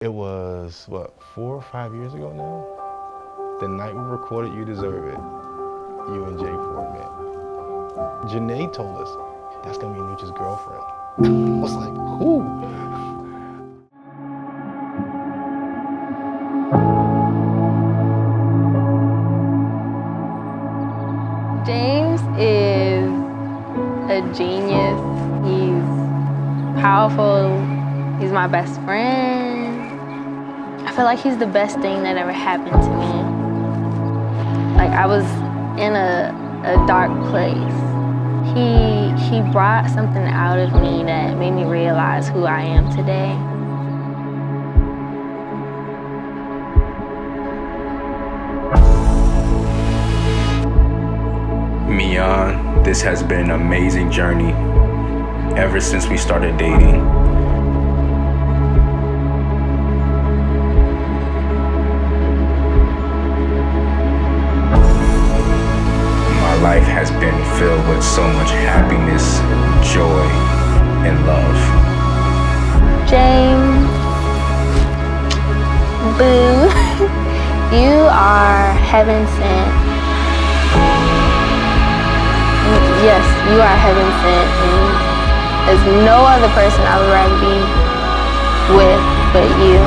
It was, what, 4 or 5 years ago now? The night we recorded You Deserve It, you and Jay Ford met. Janay told us, that's gonna be Nooch's girlfriend. I was like, who? James is a genius. He's powerful. He's my best friend. I feel like he's the best thing that ever happened to me. Like, I was in a dark place. He brought something out of me that made me realize who I am today. Mian, this has been an amazing journey ever since we started dating. My life has been filled with so much happiness, joy, and love. James, boo, you are heaven sent. Yes, you are heaven sent, and there's no other person I would rather be with but you.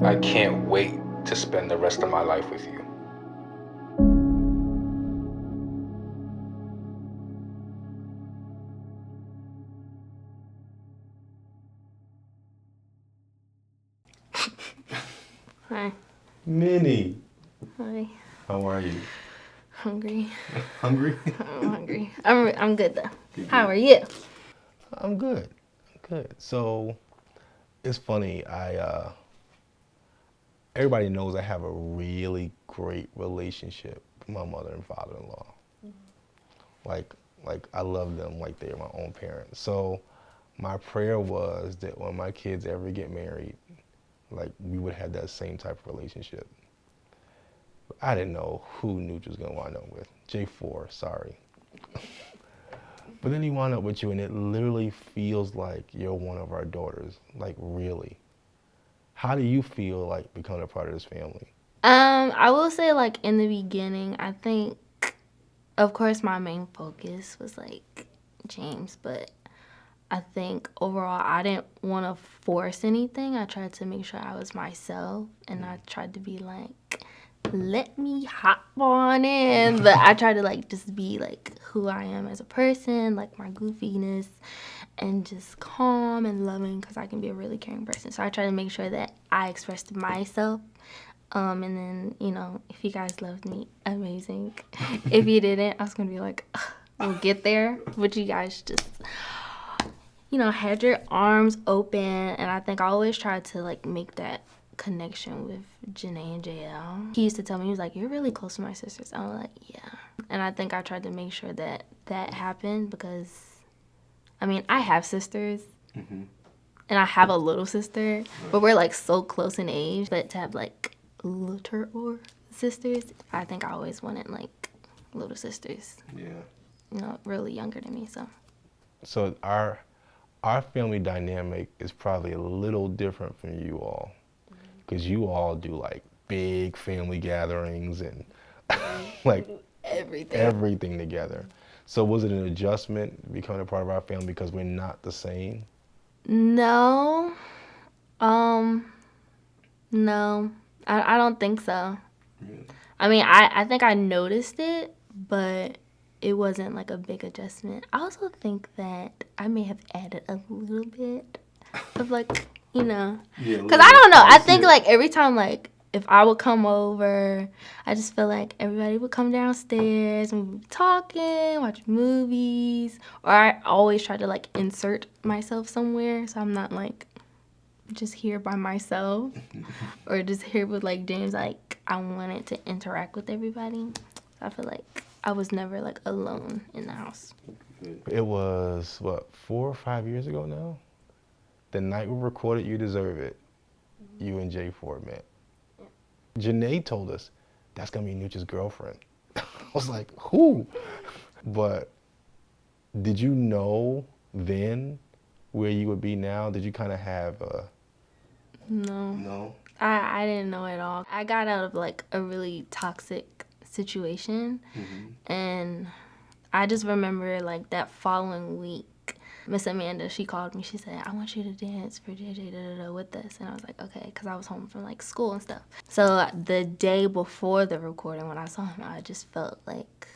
I can't wait to spend the rest of my life with you. Hi. Minnie, Hi. how are you? Hungry. Hungry? I'm hungry. I'm good though. How are you? I'm good. So, it's funny, everybody knows I have a really great relationship with my mother and father-in-law. Like I love them like they're my own parents. So my prayer was that when my kids ever get married, like we would have that same type of relationship. I didn't know who Nooch was gonna wind up with. J4, sorry. But then he wound up with you, and it literally feels like you're one of our daughters. Like, really. How do you feel like becoming a part of this family? I will say, like, in the beginning, I think, of course, my main focus was like James, but I think overall I didn't want to force anything. I tried to make sure I was myself, and I tried to be like, let me hop on in. But I tried to like just be like who I am as a person, like my goofiness, and just calm and loving, because I can be a really caring person. So I try to make sure that I expressed myself. And then, if you guys loved me, amazing. If you didn't, I was going to be like, "Ugh, we'll get there." But you guys just, had your arms open. And I think I always tried to, like, make that connection with Janay and Jayelle. He used to tell me, he was like, "You're really close to my sisters." I was like, yeah. And I think I tried to make sure that that happened because, I have sisters. Mm-hmm. And I have a little sister. But we're, like, so close in age. But to have, like, little sisters, I think I always wanted like little sisters. Yeah. Really younger than me. So our family dynamic is probably a little different from you all, because you all do like big family gatherings and like everything together. So was it an adjustment becoming a part of our family because we're not the same? No. No. I don't think so. Really? I think I noticed it, but it wasn't like a big adjustment. I also think that I may have added a little bit of like, Yeah, because I don't know. I think like every time like if I would come over, I just feel like everybody would come downstairs and we'd be talking, watch movies, or I always try to like insert myself somewhere so I'm not like just here by myself or just here with like James, like I wanted to interact with everybody. I feel like I was never like alone in the house. It was, what, 4 or 5 years ago now? The night we recorded You Deserve It, you and Jay Ford met. Janay told us, that's gonna be Nooch's girlfriend. I was like, who? But did you know then where you would be now? Did you kind of have a... No. No? I didn't know at all. I got out of like a really toxic situation, and I just remember like that following week, Miss Amanda, she called me. She said, I want you to dance for JJ with us. And I was like, okay, because I was home from like school and stuff. So the day before the recording, when I saw him, I just felt like,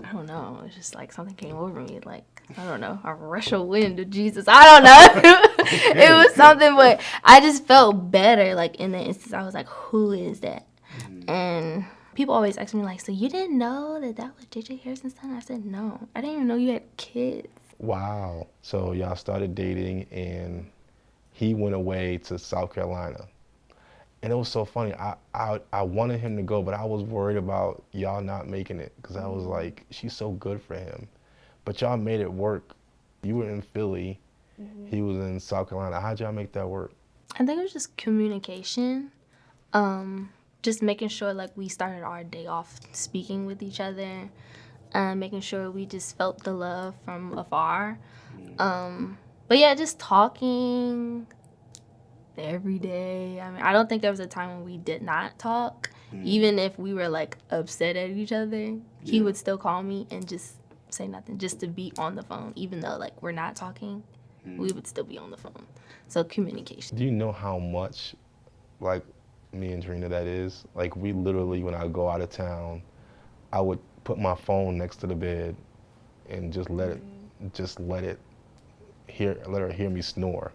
I don't know, it was just like something came over me, like, I don't know, a rush of wind of Jesus. I don't know. It was something, but I just felt better. Like in the instance, I was like, who is that? And people always ask me like, so you didn't know that was JJ Hairston's son? I said, no, I didn't even know you had kids. Wow. So y'all started dating and he went away to South Carolina. And it was so funny. I wanted him to go, but I was worried about y'all not making it because I was like, she's so good for him. But y'all made it work. You were in Philly. He was in South Carolina. How'd y'all make that work? I think it was just communication. Just making sure like we started our day off speaking with each other. Making sure we just felt the love from afar. But yeah, just talking every day. I mean, I don't think there was a time when we did not talk. Even if we were like upset at each other, he would still call me and just say nothing, just to be on the phone. Even though like we're not talking, we would still be on the phone. So communication. Do you know how much like me and Trina that is? Like we literally, when I go out of town, I would put my phone next to the bed and just let her hear me snore.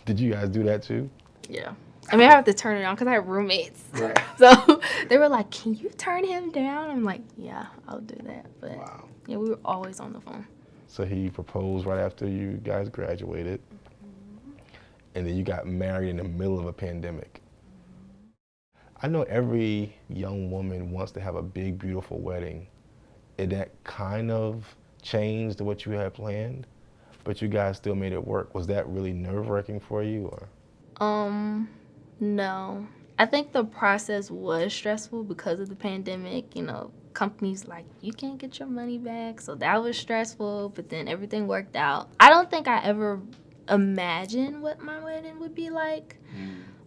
Did you guys do that too? Yeah. I mean, I have to turn it on because I have roommates. Right. So they were like, can you turn him down? I'm like, yeah, I'll do that. But yeah, we were always on the phone. So he proposed right after you guys graduated. And then you got married in the middle of a pandemic. I know every young woman wants to have a big, beautiful wedding. And that kind of changed what you had planned, but you guys still made it work. Was that really nerve-wracking for you, or? No. I think the process was stressful because of the pandemic. You know, companies like, you can't get your money back, so that was stressful, but then everything worked out. I don't think I ever imagined what my wedding would be like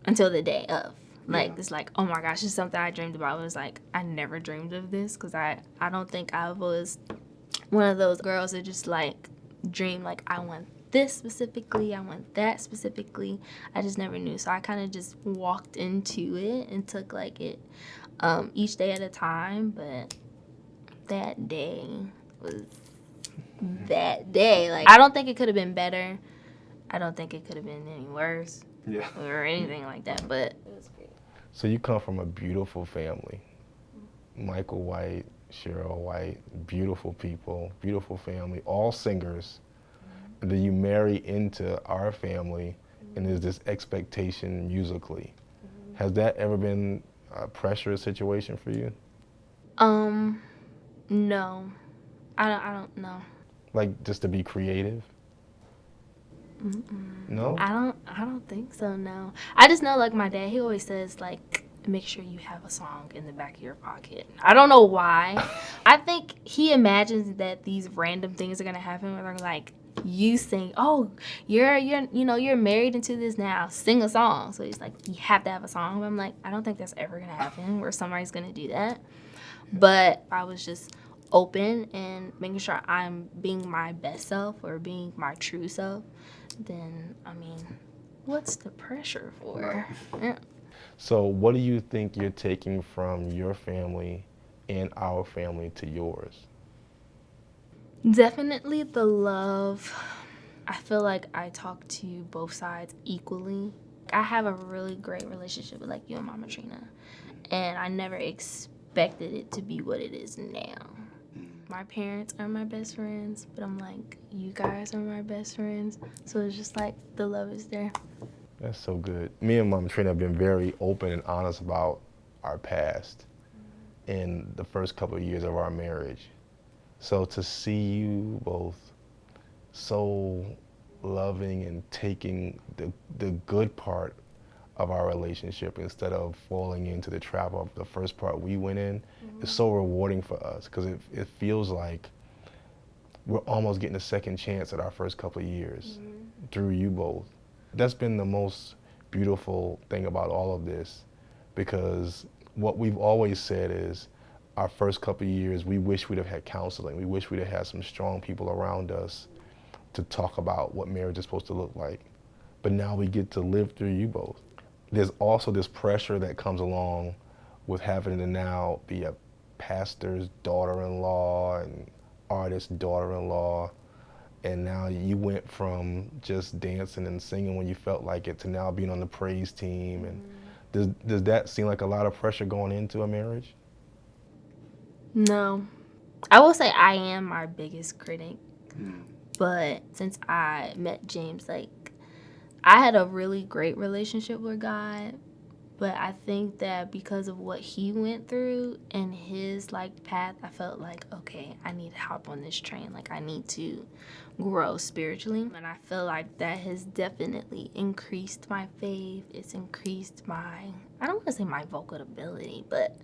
until the day of. Like, it's like, oh my gosh, it's something I dreamed about. It was like, I never dreamed of this because I don't think I was one of those girls that just like dream like, I want this specifically, I want that specifically. I just never knew. So I kind of just walked into it and took like it each day at a time. But that day was that day. Like, I don't think it could have been better. I don't think it could have been any worse or anything like that. But it was great. So you come from a beautiful family. Michael White, Cheryl White, beautiful people, beautiful family, all singers. And then you marry into our family, and there's this expectation musically. Has that ever been a pressure situation for you? No. I don't know. Like just to be creative? No? I don't think so, no. I just know, like, my dad, he always says, like, make sure you have a song in the back of your pocket. I don't know why. I think he imagines that these random things are going to happen where they're like, you sing, oh, you're married into this now, sing a song. So he's like, you have to have a song. But I'm like, I don't think that's ever going to happen where somebody's going to do that. But I was just open and making sure I'm being my best self or being my true self. Then, I mean, what's the pressure for? Yeah. So what do you think you're taking from your family and our family to yours? Definitely the love. I feel like I talk to both sides equally. I have a really great relationship with like you and Mama Trina, and I never expected it to be what it is now. My parents are my best friends, but I'm like, you guys are my best friends. So it's just like the love is there. That's so good. Me and Mom Trina have been very open and honest about our past in the first couple of years of our marriage. So to see you both so loving and taking the good part of our relationship instead of falling into the trap of the first part we went in is so rewarding for us because it feels like we're almost getting a second chance at our first couple of years through you both. That's been the most beautiful thing about all of this because what we've always said is our first couple of years, we wish we'd have had counseling. We wish we'd have had some strong people around us to talk about what marriage is supposed to look like. But now we get to live through you both. There's also this pressure that comes along with having to now be a pastor's daughter-in-law and artist's daughter-in-law. And now you went from just dancing and singing when you felt like it to now being on the praise team. And does that seem like a lot of pressure going into a marriage? No. I will say I am my biggest critic. But since I met James, like, I had a really great relationship with God. But I think that because of what he went through and his, like, path, I felt like, okay, I need to hop on this train. Like, I need to grow spiritually. And I feel like that has definitely increased my faith. It's increased my, I don't want to say my vocal ability, but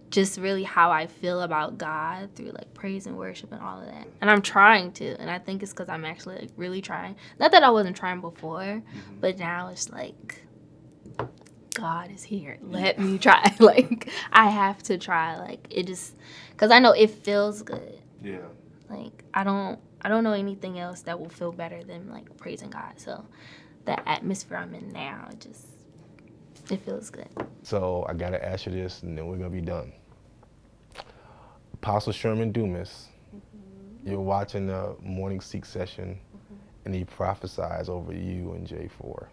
just really how I feel about God through like praise and worship and all of that. And I'm trying to, and I think it's because I'm actually like really trying. Not that I wasn't trying before, but now it's like, God is here. Let me try. Like, I have to try. Like, it just, because I know it feels good. Yeah. Like, I don't know anything else that will feel better than like praising God. So the atmosphere I'm in now, it feels good. So I gotta ask you this, and then we're gonna be done. Apostle Sherman Dumas, you're watching the morning seek session, and he prophesies over you and J4,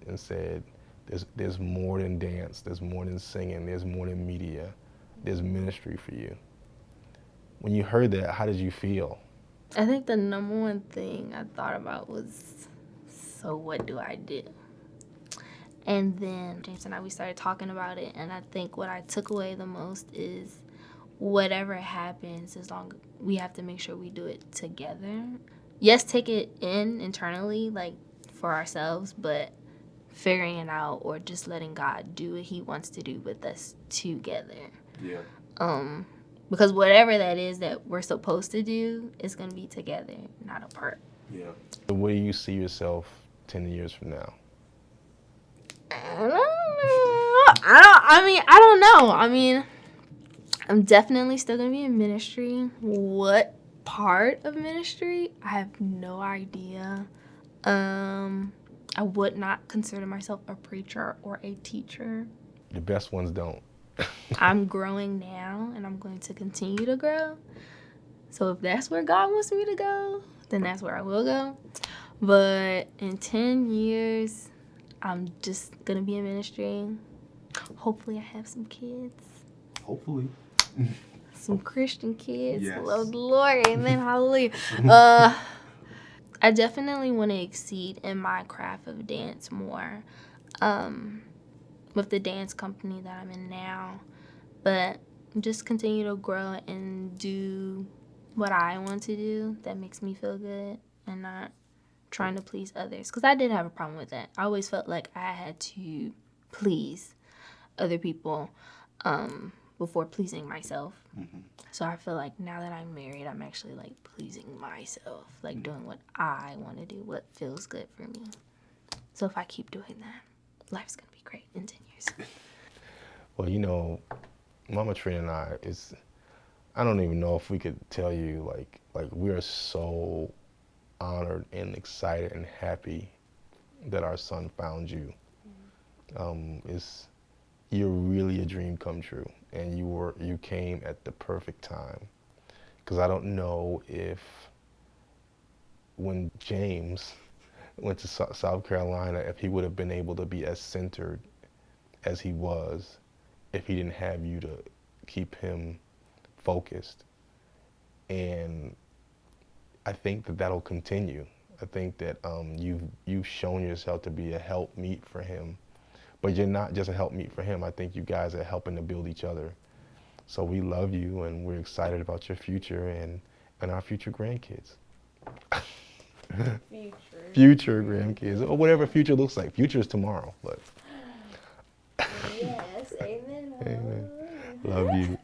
and said, "There's more than dance. There's more than singing. There's more than media. There's ministry for you." When you heard that, how did you feel? I think the number one thing I thought about was, so what do I do? And then James and we started talking about it, and I think what I took away the most is whatever happens, as long we have to make sure we do it together. Yes, take it in internally, like for ourselves, but figuring it out or just letting God do what he wants to do with us together. Yeah. Because whatever that is that we're supposed to do is going to be together, not apart. Yeah. The way you see yourself 10 years from now? I don't know. I mean, I'm definitely still going to be in ministry. What part of ministry? I have no idea. I would not consider myself a preacher or a teacher. The best ones don't. I'm growing now, and I'm going to continue to grow. So if that's where God wants me to go, then that's where I will go. But in 10 years, I'm just going to be in ministry. Hopefully I have some kids. Hopefully. Some Christian kids. Yes. Love the Lord. Amen. Hallelujah. I definitely want to exceed in my craft of dance more. With the dance company that I'm in now. But just continue to grow and do what I want to do that makes me feel good and not trying to please others. Because I did have a problem with that. I always felt like I had to please other people before pleasing myself. So I feel like now that I'm married, I'm actually like pleasing myself, like doing what I want to do, what feels good for me. So if I keep doing that, life's going to be great in 10 years. Well, you know, Mama Trina and I don't even know if we could tell you, like we are so honored and excited and happy that our son found you. You're really a dream come true, and you came at the perfect time. Because I don't know if when James went to South Carolina, if he would have been able to be as centered as he was if he didn't have you to keep him focused. And I think that that'll continue. I think that you've shown yourself to be a helpmeet for him, but you're not just a helpmeet for him. I think you guys are helping to build each other. So we love you, and we're excited about your future and our future grandkids. Future grandkids, or whatever future looks like. Future is tomorrow, but. Yes, amen. Amen. Love you.